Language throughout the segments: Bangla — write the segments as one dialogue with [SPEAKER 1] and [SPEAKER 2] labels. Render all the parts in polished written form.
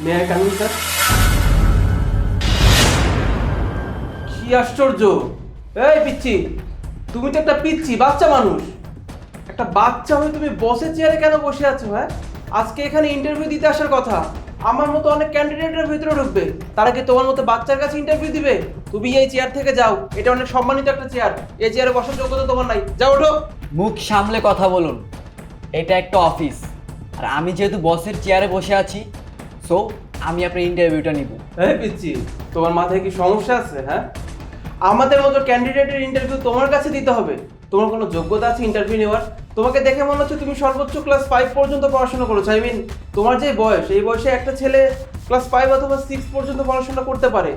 [SPEAKER 1] May I come in sir? কি আশ্চর্য! এই পিচ্ছি, তুমি তো একটা পিচ্ছি বাচ্চা মানুষ। একটা বাচ্চা হয়ে তুমি বসের চেয়ারে কেন বসে আছো? হ্যাঁ, আজকে এখানে ইন্টারভিউ দিতে আসার কথা। আমার মতো অনেক ক্যান্ডিডেটের ভিতরে ঢুকবে, তারা কি তোমার মতো বাচ্চার কাছে ইন্টারভিউ দিবে? তুমি এই চেয়ার থেকে যাও, এটা অনেক সম্মানিত একটা চেয়ার। এই চেয়ারে বসার যোগ্যতা তোমার নাই, যাও ওঠো।
[SPEAKER 2] মুখ সামলে কথা বলুন। এটা একটা অফিস, আর আমি যেহেতু বসের চেয়ারে বসে আছি, সো আমি আপনার ইন্টারভিউটা নিব।
[SPEAKER 1] এই পিচ্ছি, তোমার মাথায় কি সমস্যা আছে? হ্যাঁ, আমাদের মতো ক্যান্ডিডেটের ইন্টারভিউ তোমার কাছে দিতে হবে? তোমার কোনো যোগ্যতা আছে ইন্টারভিউ নেওয়ার? তোমাকে দেখে মনে হচ্ছে তুমি সর্বোচ্চ ক্লাস 5 পর্যন্ত পড়াশোনা করেছো। আই মিন, তোমার যে বয়স, এই বয়সে একটা ছেলে ক্লাস 5 অথবা 6 পর্যন্ত পড়াশোনা করতে পারে।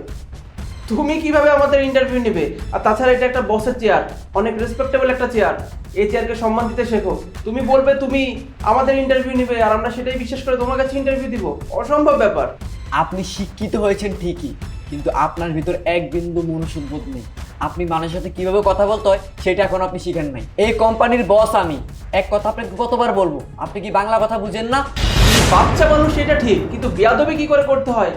[SPEAKER 1] তুমি কিভাবে আমাদের ইন্টারভিউ নেবে? আর তাছাড়া এটা একটা বসের চেয়ার, অনেক রেসপেক্টেবল একটা চেয়ার। এই চেয়ারকে সম্মান দিতে শেখো। তুমি বলবে তুমি আমাদের ইন্টারভিউ নেবে, আর আমরা সেটাই বিশ্বাস করে তোমার কাছে ইন্টারভিউ দিব? অসম্ভব ব্যাপার।
[SPEAKER 2] আপনি শিক্ষিত হয়েছেন ঠিকই, কিন্তু আপনার ভিতর এক বিন্দু মনুষ্যবোধ নেই। আপনি মানুষের সাথে কিভাবে কথা বলতে হয় সেটা এখন আপনি শিখেন নাই। এই কোম্পানির বস আমি, এক কথা আপনাকে কতবার বলবো? আপনি কি বাংলা কথা বুঝেন না?
[SPEAKER 1] বাচ্চা মানুষ এটা ঠিক, কিন্তু বেয়াদবি কি করে করতে হয়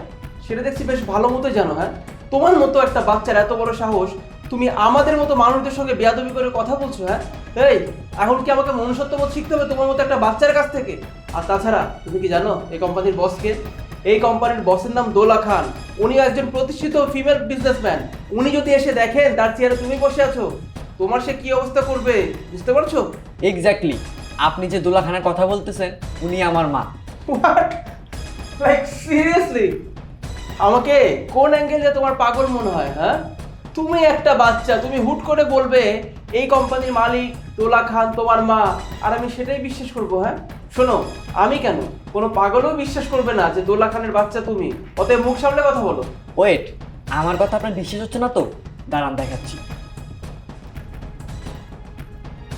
[SPEAKER 1] সেটা দেখছি বেশ ভালো মতো জানো। হ্যাঁ, তোমার মতো একটা বাচ্চার এত বড় সাহস, তুমি আমাদের মতো মানুষদের সঙ্গে বেয়াদবি করে কথা বলছো? হ্যাঁ, এই এখন কি আমাকে মনুষ্যত্ববোধ শিখতে হবে তোমার মতো একটা বাচ্চার কাছ থেকে? আর তাছাড়া তুমি কি জানো এই কোম্পানির বসকে? এই কোম্পানির বসের নাম দোলা খান। উনি একজন প্রতিষ্ঠিত ফিমেল বিজনেসম্যান। উনি যদি এসে দেখেন তার চেয়ারে তুমি বসে আছো, তোমার সে কি অবস্থা করবে বুঝতে পারছো?
[SPEAKER 2] এক্স্যাক্টলি, আপনি যে দুলা খানের কথা বলতেছেন উনি আমার মা।
[SPEAKER 1] হোয়াট? Like seriously? আমাকে কোন অ্যাঙ্গেলে তোমার পাগল মনে হয়? হ্যাঁ, তুমি একটা বাচ্চা, তুমি হুট করে বলবে এই কোম্পানির মালিক দোলা খান তোমার মা, আর আমি সেটাই বিশ্বাস করব? হ্যাঁ, শোনো, আমি কেন, কোনো পাগলও বিশ্বাস করবে না যে দোলা খানের বাচ্চা তুমি। অতএব মুখ সামলে কথা বলো।
[SPEAKER 2] ওয়েট, আমার কথা আপনার বিশ্বাস হচ্ছে না তো? দাঁড়ান দেখাচ্ছি।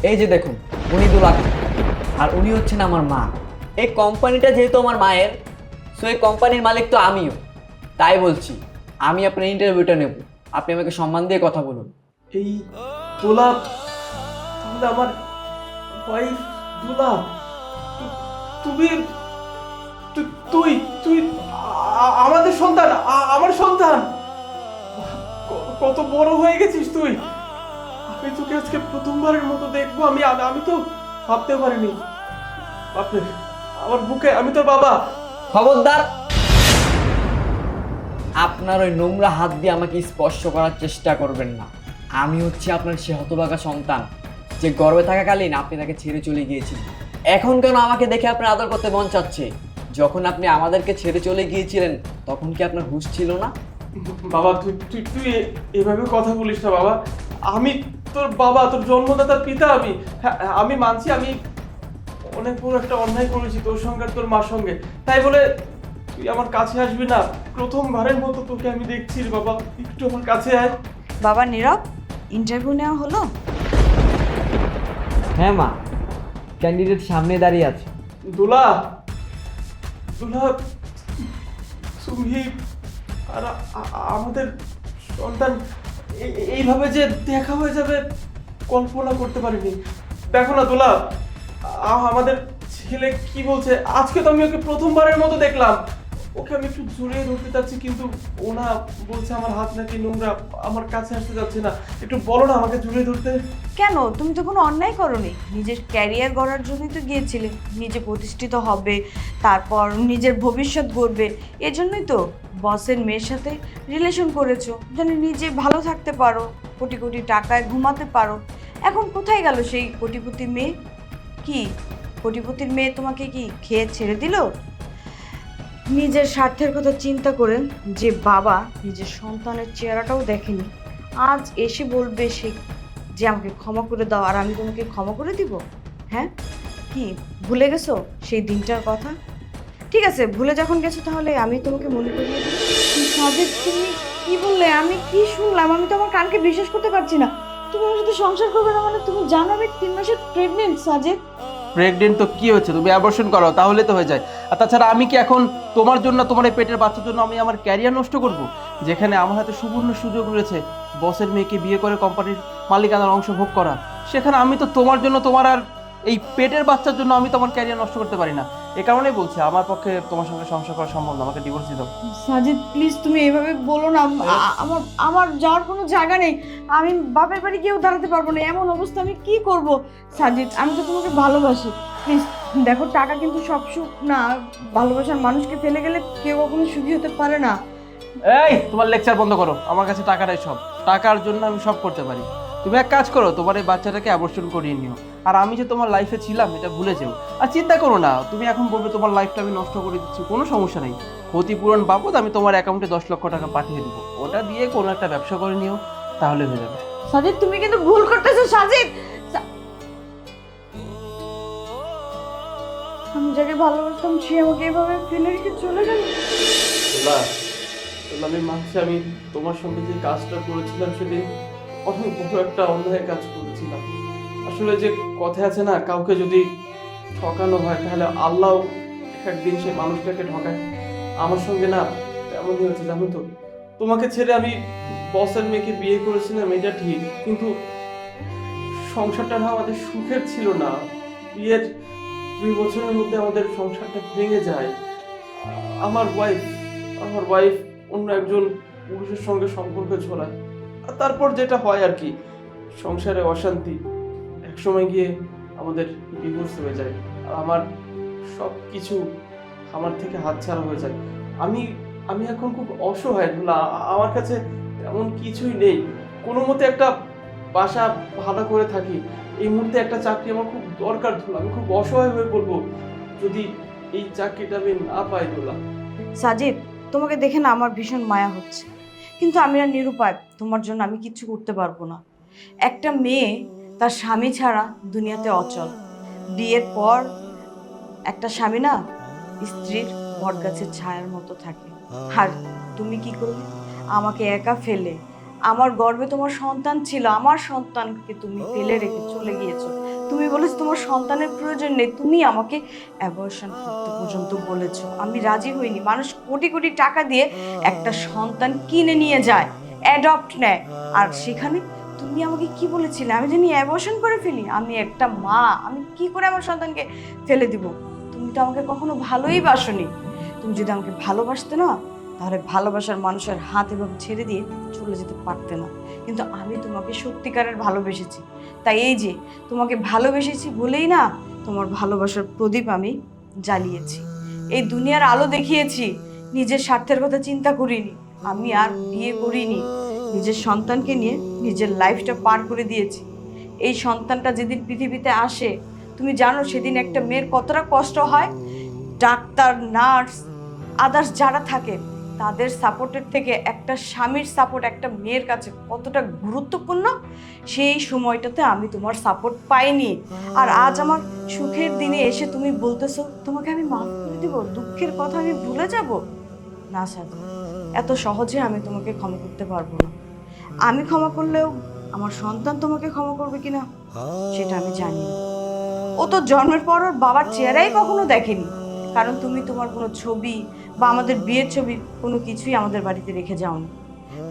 [SPEAKER 2] এই যে দেখুন, উনি দুলা খান, আর উনি হচ্ছেন আমার মা। এই কোম্পানিটা যেহেতু আমার মায়ের, সো এই কোম্পানির মালিক তো আমিও। তাই বলছি, আমি আপনার ইন্টারভিউটা নেব। আপনি আমাকে সম্মান দিয়ে কথা বলুন।
[SPEAKER 1] এই দোলা তাহলে আমার ওয়াইফ? দোলা, তুমি তুই তুই আমাদের সন্তান, আমার সন্তান! কত বড় হয়ে গেছিস তুই! আমি তোকে আজকে প্রথমবারের মতো দেখবো। আমি আমি তো ভাবতেও পারিনি। বাপরে, আমার বুকে, আমি তোর বাবা!
[SPEAKER 2] খবরদার! আপনার ওই নোংরা হাত দিয়ে আমাকে স্পর্শ করার চেষ্টা করবেন না। আমি হচ্ছে আপনার সে হতভাগা সন্তান, যে গর্ভে থাকাকালীন আপনি তাকে ছেড়ে চলে গিয়েছিলেন। এখন কেন আমাকে দেখে আপনার আদর করতে মন চাচ্ছে? যখন আপনি আমাদেরকে ছেড়ে চলে গিয়েছিলেন তখন কি আপনার হুঁশ ছিল না?
[SPEAKER 1] বাবা, তুই তুই তুই এভাবে কথা বলিস না বাবা। আমি তোর বাবা, তোর জন্মদাতার পিতা আমি। হ্যাঁ, আমি মানছি আমি অনেক বড় একটা অন্যায় করেছি তোর সঙ্গে আর তোর মার সঙ্গে। তাই বলে তুই আমার কাছে আসবি না? প্রথমবারের মতো তোকে আমি দেখছি রে বাবা, একটু আমার কাছে আয়।
[SPEAKER 3] বাবা নীরব, ইন্টারভিউ নেওয়া হলো?
[SPEAKER 2] হ্যাঁ মা, ক্যান্ডিডেট সামনে দাঁড়িয়ে আছে।
[SPEAKER 1] দোলা, দোলা, তুমি আর আমাদের সন্তান এইভাবে যে দেখা হয়ে যাবে কল্পনা করতে পারিনি। দেখো না দোলা, আমাদের ছেলে কি বলছে। আজকে তো আমি ওকে প্রথমবারের মতো দেখলাম। ওকে আমি একটু জড়িয়ে ধরতে চাচ্ছি, কিন্তু ওনা বলছে আমার হাত নাকি নোংরা, আমার কাছে আসতে যাচ্ছে না। একটু বলো না আমাকে জড়িয়ে ধরতে।
[SPEAKER 3] কেন? তুমি তো কোনো অন্যায় করোনি, নিজের ক্যারিয়ার গড়ার জন্যই তো গিয়েছিলে। নিজে প্রতিষ্ঠিত হবে, তারপর নিজের ভবিষ্যৎ গড়বে, এজন্যই তো বসের মেয়ের সাথে রিলেশন করেছো, যেন নিজে ভালো থাকতে পারো, কোটি কোটি টাকায় ঘুমাতে পারো। এখন কোথায় গেল সেই কোটিপতি মেয়ে? কি কোটিপতির মেয়ে তোমাকে কি খেয়ে ছেড়ে দিল? নিজের স্বার্থের কথা চিন্তা করেন যে বাবা নিজের সন্তানের চেহারাটাও দেখেনি, আজ এসে বলবে সে যে আমাকে ক্ষমা করে দাও, আর আমি তোমাকে ক্ষমা করে দিব? হ্যাঁ, কি ভুলে গেছো সেই দিনটার কথা? ঠিক আছে, ভুলে যখন গেছো তাহলে আমি তোমাকে মনে করিয়ে দিই। সাজেদ, তুমি কি বললে? আমি কি শুনলাম? আমি তো আমার কানকে বিশ্বাস করতে পারছি না। তুমি আমার সাথে সংসার করবে না মানে? তুমি জানো আমি 3 মাসের প্রেগনেন্ট সাজেদ।
[SPEAKER 1] প্রেগনেন্ট তো কি হচ্ছে, তুমি অ্যাবর্শন করো তাহলে তো হয়ে যায়। আর তাছাড়া আমি কি এখন তোমার জন্য, তোমার এই পেটের বাচ্চার জন্য আমি আমার ক্যারিয়ার নষ্ট করব? যেখানে আমার হাতে সুবর্ণ সুযোগ রয়েছে বসের মেয়েকে বিয়ে করে কোম্পানির মালিকানার অংশ ভোগ করা, সেখানে আমি তো তোমার জন্য, তোমার আর এই পেটের বাচ্চার জন্য আমি তোমার ক্যারিয়ার নষ্ট করতে পারি না। এ কারণেই বলছি আমার পক্ষে তোমার সঙ্গে সংসার করা সম্ভব না, আমাকে ডিভোর্স দিতে হবে।
[SPEAKER 3] সাজিদ প্লিজ তুমি এইভাবে বলো না, আমার আমার যাওয়ার কোনো জায়গা নেই, আমি বাপের বাড়ি গিয়েও দাঁড়াতে পারবো না, এমন অবস্থা আমি কি করব? সাজিদ আমি তো তোমাকে ভালোবাসি, প্লিজ দেখো টাকা কিন্তু সব সুখ না, ভালোবাসার মানুষকে ফেলে গেলে কেউ কখনো সুখী হতে পারে না।
[SPEAKER 1] এই তোমার লেকচার বন্ধ করো, আমার কাছে টাকাটাই সব, টাকার জন্য আমি সব করতে পারি। তুমি এক কাজ করো, তোমার এই বাচ্চাটাকে অ্যাবর্শন করিয়ে নিও, আর আমি যে তোমার লাইফে ছিলাম এটা ভুলে যেও। আর চিন্তা করো না, তুমি এখন বলবে তোমার লাইফটা আমি নষ্ট করে দিচ্ছি, কোনো সমস্যা নেই। ক্ষতিপূরণ বাবদ আমি তোমার অ্যাকাউন্টে 10 লক্ষ টাকা পাঠিয়ে দেবো, ওটা দিয়ে কোনো একটা ব্যবসা করে নিও, তাহলে হয়ে যাবে।
[SPEAKER 3] সাজিদ তুমি কিন্তু ভুল করতেছো সাজিদ, আমি যাকে ভালোবাসতাম সে আমাকে এভাবে ফেলে রেখে চলে গেল।
[SPEAKER 1] আমি মানছি আমি তোমার সঙ্গে যে কাজটা করেছিলাম সেদিন অনেক বড় একটা অন্যায় কাজ করেছিলাম। আসলে যে কথা আছে না, কাউকে যদি ঠকানো হয় তাহলে আল্লাহ একদিন সেই মানুষটাকে ঠকায়। আমার সঙ্গে না এমনই হয়েছে জানো তো। তোমাকে ছেড়ে আমি বসের মেয়েকে বিয়ে করেছিলাম এটা ঠিক, কিন্তু সংসারটা না আমাদের সুখের ছিল না। বিয়ের 2 বছরের মধ্যে আমাদের সংসারটা ভেঙে যায়। আমার ওয়াইফ অন্য একজন পুরুষের সঙ্গে সম্পর্ক ছড়ায়, আর তারপর যেটা হয় আর কি, সংসারে অশান্তি, একসময় গিয়ে আমাদের ডিভোর্স হয়ে যায়, আর আমার সব কিছু আমার থেকে হাতছাড়া হয়ে যায়। আমি এখন খুব অসহায় ধুলা, আমার কাছে এমন কিছুই নেই, কোনো মতে একটা বাসা ভাড়া করে থাকি, এই মুহূর্তে একটা চাকরি আমার খুব দরকার ধুলা, আমি খুব অসহায় হয়ে পড়বো যদি এই চাকরিটা আমি না পাই ধুলা।
[SPEAKER 3] সাজিদ তোমাকে দেখে না আমার ভীষণ মায়া হচ্ছে, কিন্তু আমি না নিরুপায়, তোমার জন্য আমি কিচ্ছু করতে পারবো না। একটা মেয়ে তার স্বামী ছাড়া দুনিয়াতে অচল। বিয়ের পর একটা স্বামী না স্ত্রীর বটগাছের ছায়ার মতো থাকে। আর তুমি কি করলে? আমাকে একা ফেলে, আমার গর্ভে তোমার সন্তান ছিল, আমার সন্তানকে তুমি ফেলে রেখে চলে গিয়েছো। তুমি বলেছো তোমার সন্তানের প্রয়োজন নেই, তুমি আমাকে অ্যাবর্শন করতে পর্যন্ত বলেছো। আমি রাজি হইনি। মানুষ কোটি কোটি টাকা দিয়ে একটা সন্তান কিনে নিয়ে যায়, অ্যাডপ্ট নেয়, আর সেখানে তুমি আমাকে কি বলেছিলে আমি জানি অ্যাবর্শন করে ফেলি? আমি একটা মা, আমি কি করে আমার সন্তানকে ফেলে দিব? তুমি তো আমাকে কখনো ভালোই বাসনি। তুমি যদি আমাকে ভালোবাসতে না, তাহলে ভালোবাসার মানুষের হাত এভাবে ছেড়ে দিয়ে চলে যেতে পারতে না। কিন্তু আমি তোমাকে সত্যিকারের ভালোবেসেছি, তাই এই যে তোমাকে ভালোবেসেছি বলেই না তোমার ভালোবাসার প্রদীপ আমি জ্বালিয়েছি, এই দুনিয়ার আলো দেখিয়েছি। নিজের স্বার্থের কথা চিন্তা করিনি, আমি আর বিয়ে করিনি, নিজের সন্তানকে নিয়ে নিজের লাইফটা পার করে দিয়েছি। এই সন্তানটা যেদিন পৃথিবীতে আসে, তুমি জানো সেদিন একটা মেয়ের কতটা কষ্ট হয়। ডাক্তার, নার্স, আদার্স যারা থাকে তাদের সাপোর্টের থেকে একটা স্বামীর সাপোর্ট একটা মেয়ের কাছে কতটা গুরুত্বপূর্ণ, সেই সময়টাতে আমি তোমার সাপোর্ট পাইনি। আর আজ আমার সুখের দিনে এসে তুমি বলতেছো তোমাকে আমি মাফ করে দেব, দুঃখের কথা আমি ভুলে যাব? না সাধু, এত সহজে আমি তোমাকে ক্ষমা করতে পারবো না। আমি ক্ষমা করলেও আমার সন্তান তোমাকে ক্ষমা করবে কিনা সেটা আমি জানি না। ও তো জন্মের পর ওর বাবার চেহারাই কখনো দেখেনি, কারণ তুমি তোমার কোনো ছবি বা আমাদের বিয়ের ছবি কোনো কিছুই আমাদের বাড়িতে রেখে যাওনি।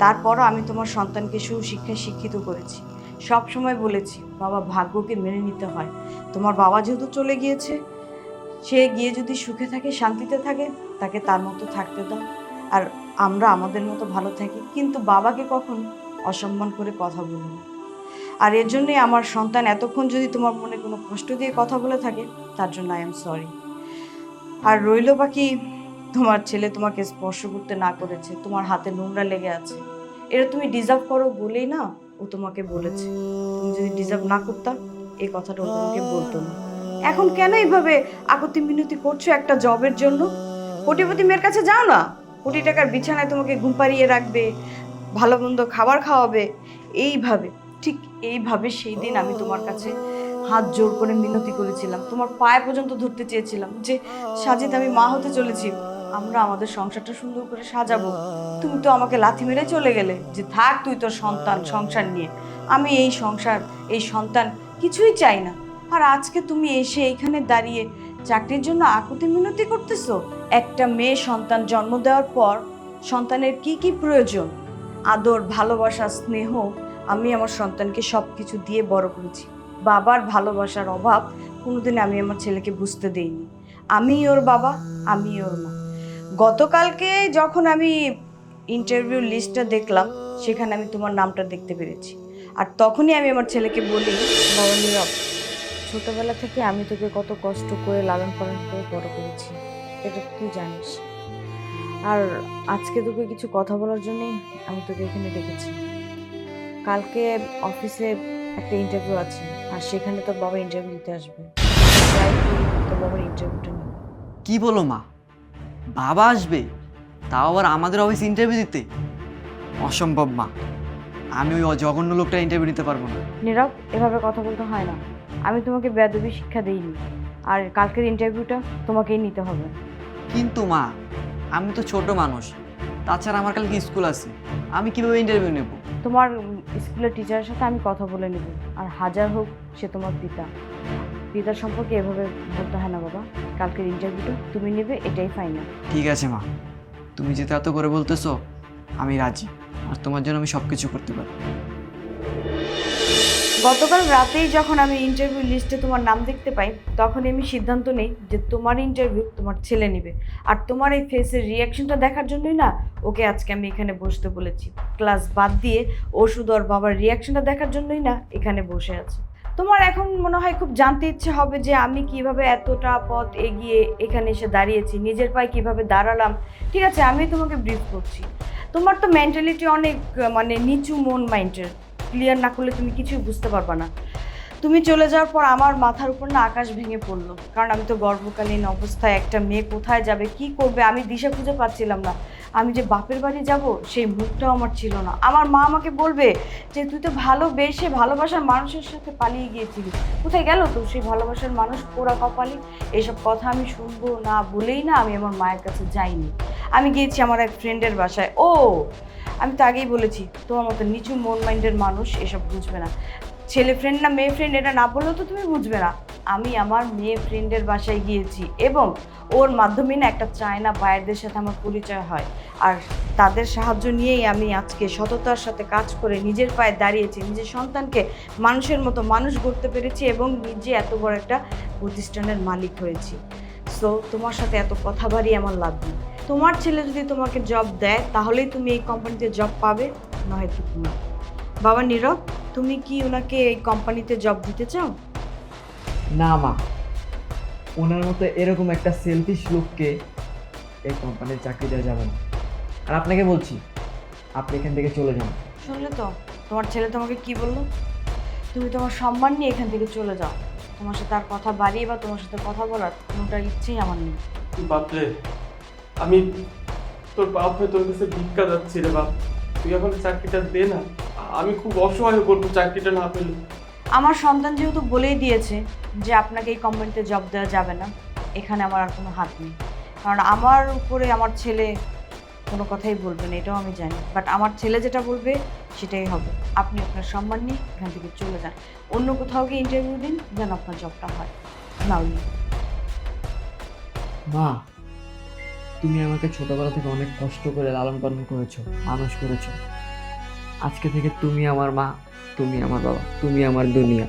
[SPEAKER 3] তারপরও আমি তোমার সন্তানকে সুশিক্ষায় শিক্ষিত করেছি, সব সময় বলেছি বাবা ভাগ্যকে মেনে নিতে হয়। তোমার বাবা যেহেতু চলে গিয়েছে, সে গিয়ে যদি সুখে থাকে, শান্তিতে থাকে, তাকে তার মতো থাকতে দাও, আর আমরা আমাদের মতো ভালো থাকি, কিন্তু বাবাকে কখন অসম্মান করে কথা বলবো না। আর এর জন্যই আমার সন্তান এতক্ষণ যদি তোমার মনে কোনো কষ্ট দিয়ে কথা বলে থাকে, তার জন্য আই এম সরি। আর রইল বাকি, তোমার ছেলে তোমাকে স্পর্শ করতে না করেছে, তোমার হাতে নোংরা লেগে আছে, এটা তুমি ডিজার্ভ করো বলেই না ও তোমাকে বলেছে। তুমি যদি ডিজার্ভ না করতা এই কথাটা ও তোমাকে বলতো না। এখন কেন এইভাবে আকতি মিনতি করছো একটা জবের জন্য? কোটিপতি মেয়ের কাছে যাও না, কোটি টাকার বিছানায় তোমাকে ঘুম পাড়িয়ে রাখবে, ভালো মন্দ খাবার খাওয়াবে, এইভাবে, ঠিক এইভাবে সেই দিন আমি তোমার কাছে হাত জোর করে মিনতি করেছিলাম, তোমার পায়ে পর্যন্ত ধরতে চেয়েছিলাম যে সাজিদ আমি মা হতে চলেছি, আমরা আমাদের সংসারটা সুন্দর করে সাজাবো। তুমি তো আমাকে লাথি মেরে চলে গেলে যে থাক তুই তোর সন্তান সংসার নিয়ে। আমি এই সংসার, এই সন্তান কিছুই চাই না। আর আজকে তুমি এসে এইখানে দাঁড়িয়ে চাকরির জন্য আকুতি মিনতি করতেছো। একটা মেয়ে সন্তান জন্ম দেওয়ার পর সন্তানের কি কি প্রয়োজন, আদর, ভালোবাসা, স্নেহ, আমি আমার সন্তানকে সব কিছু দিয়ে বড় করেছি। বাবার ভালোবাসার অভাব কোনোদিন আমি আমার ছেলেকে বুঝতে দেইনি। আমি ওর বাবা, আমি ওর মা। গতকালকে যখন আমি ইন্টারভিউ লিস্টটা দেখলাম, সেখানে আমি তোমার নামটা দেখতে পেরেছি। আর তখনই আমি আমার ছেলেকে বলি, বাবা নীরব, ছোটবেলা থেকে আমি তোকে কত কষ্ট করে লালন পালন করে বড় করেছি, এটা তুই জানিস। আর আজকে তোকে কিছু কথা বলার জন্যই আমি তোকে এখানে ডেকেছি। কালকে অফিসে একটা ইন্টারভিউ আছে, আর সেখানে তোর বাবা ইন্টারভিউ দিতে আসবে। তাই তুই তোর বাবার ইন্টারভিউটা নিবি।
[SPEAKER 2] কি বলো মা, বাবা আসবে, তাও আবার আমাদের অফিস ইন্টারভিউ দিতে? অসম্ভব মা, আমি ওই জঘন্য লোকটা ইন্টারভিউ নিতে পারবো না।
[SPEAKER 3] নীরব, এভাবে কথা বলতে হয় না। আমি তোমাকে বেয়াদবি শিক্ষা দেইনি, আর কালকের ইন্টারভিউটা তোমাকেই নিতে হবে।
[SPEAKER 2] কিন্তু মা, আমি তো ছোট মানুষ, তাছাড়া আমার কালকে স্কুল আছে, আমি কিভাবে ইন্টারভিউ নেব?
[SPEAKER 3] তোমার স্কুলের টিচারের সাথে আমি কথা বলে নেব। আর হাজার হোক সে তোমার পিতা, পিতার সম্পর্কে এভাবে বলতে হয় না বাবা। কালকের ইন্টারভিউটা তুমি নেবে, এটাই ফাইনাল।
[SPEAKER 2] ঠিক আছে মা, তুমি যেটা এত করে বলতেছো আমি রাজি, আর তোমার জন্য আমি সব কিছু করতে পারি।
[SPEAKER 3] গতকাল রাতেই যখন আমি ইন্টারভিউ লিস্টে তোমার নাম দেখতে পাই, তখনই আমি সিদ্ধান্ত নেই যে তোমার ইন্টারভিউ তোমার ছেলে নেবে। আর তোমার এই ফেসের রিয়াকশনটা দেখার জন্যই না ওকে আজকে আমি এখানে বসতে বলেছি। ক্লাস বাদ দিয়ে ও শুধু ওর বাবার রিয়াকশনটা দেখার জন্যই না এখানে বসে আছে। তোমার এখন মনে হয় খুব জানতে ইচ্ছে হবে যে আমি কিভাবে এতটা পথ এগিয়ে এখানে এসে দাঁড়িয়েছি, নিজের পায়ে কিভাবে দাঁড়ালাম। ঠিক আছে, আমি তোমাকে ব্রিফ করছি। তোমার তো মেন্টালিটি অনেক মানে নিচু মন মাইন্ডের, ক্লিয়ার না করলে তুমি কিছুই বুঝতে পারবে না। তুমি চলে যাওয়ার পর আমার মাথার উপর না আকাশ ভেঙে পড়লো, কারণ আমি তো গর্ভকালীন অবস্থায় একটা মেয়ে কোথায় যাবে, কি করবে, আমি দিশা খুঁজে পাচ্ছিলাম না। আমি যে বাপের বাড়ি যাব সেই মুখটাও আমার ছিল না। আমার মা আমাকে বলবে যে তুই তো ভালোবেসে ভালোবাসার মানুষের সাথে পালিয়ে গিয়েছিলি, কোথায় গেল তো সেই ভালোবাসার মানুষ, পোড়া কপালি। এসব কথা আমি শুনবো না বলেই না আমি আমার মায়ের কাছে যাইনি। আমি গিয়েছি আমার এক ফ্রেন্ডের বাসায়। ও, আমি তো আগেই বলেছি তোমার মতো নিচু মন মাইন্ডের মানুষ এসব বুঝবে না। ছেলে ফ্রেন্ড না মেয়ে ফ্রেন্ড এটা না বললেও তো তুমি বুঝবে না। আমি আমার মেয়ে ফ্রেন্ডের বাসায় গিয়েছি এবং ওর মাধ্যমে না একটা চায়না বায়ারদের সাথে আমার পরিচয় হয়। আর তাদের সাহায্য নিয়েই আমি আজকে সততার সাথে কাজ করে নিজের পায়ে দাঁড়িয়েছি, নিজের সন্তানকে মানুষের মতো মানুষ গড়তে পেরেছি এবং নিজে এত বড় একটা প্রতিষ্ঠানের মালিক হয়েছি। সো তোমার সাথে এত কথা বাড়িয়ে আমার লাভ নেই। তোমার ছেলে যদি তোমাকে জব দেয় তাহলেই তুমি এই কোম্পানিতে জব পাবে, নয়তো না। বাবা নীরব, তুমি কি ওনাকে এই কোম্পানিতে জব দিতে চাও?
[SPEAKER 2] না মা, ওনার মতো এরকম একটা সেলফিশ লোককে এই কোম্পানির চাকরি দেওয়া যাবে না। আর আপনাকে বলছি, আপনি এখান থেকে চলে যান।
[SPEAKER 3] শুনলে তো তোমার ছেলে তোমাকে কি বললো? তুমি তোমার সম্মান নিয়ে এখান থেকে চলে যাও। তোমার সাথে আর কথা বাড়িয়ে বা তোমার সাথে কথা বলার কোনোটা ইচ্ছেই আমার নেই।
[SPEAKER 1] বাপরে, আমি তোর বাপ হয়ে তোর কাছে ভিক্ষা যাচ্ছি রে বাপ, তুই এখন চাকরিটা দে না। আমি খুব অসহায় হয়ে পড়বো চাকরিটা না পেলে।
[SPEAKER 3] আমার সন্তান যেহেতু বলেই দিয়েছে যে আপনাকে এই কোম্পানিতে জব দেওয়া যাবে না, এখানে আমার আর কোনো হাত নেই। কারণ আমার উপরে আমার ছেলে কোনো কথাই বলবে না, এটাও আমি জানি। বাট আমার ছেলে যেটা বলবে সেটাই হবে। আপনি আপনার সম্মান নিয়ে এখান থেকে চলে যান, অন্য কোথাও গিয়ে ইন্টারভিউ দিন, যেন আপনার জবটা হয়। নাও
[SPEAKER 2] মা, তুমি আমাকে ছোটবেলা থেকে অনেক কষ্ট করে লালন পালন করেছো, মানুষ করেছো। আজকে থেকে তুমি আমার মা, তুমি আমার বাবা, তুমি আমার দুনিয়া।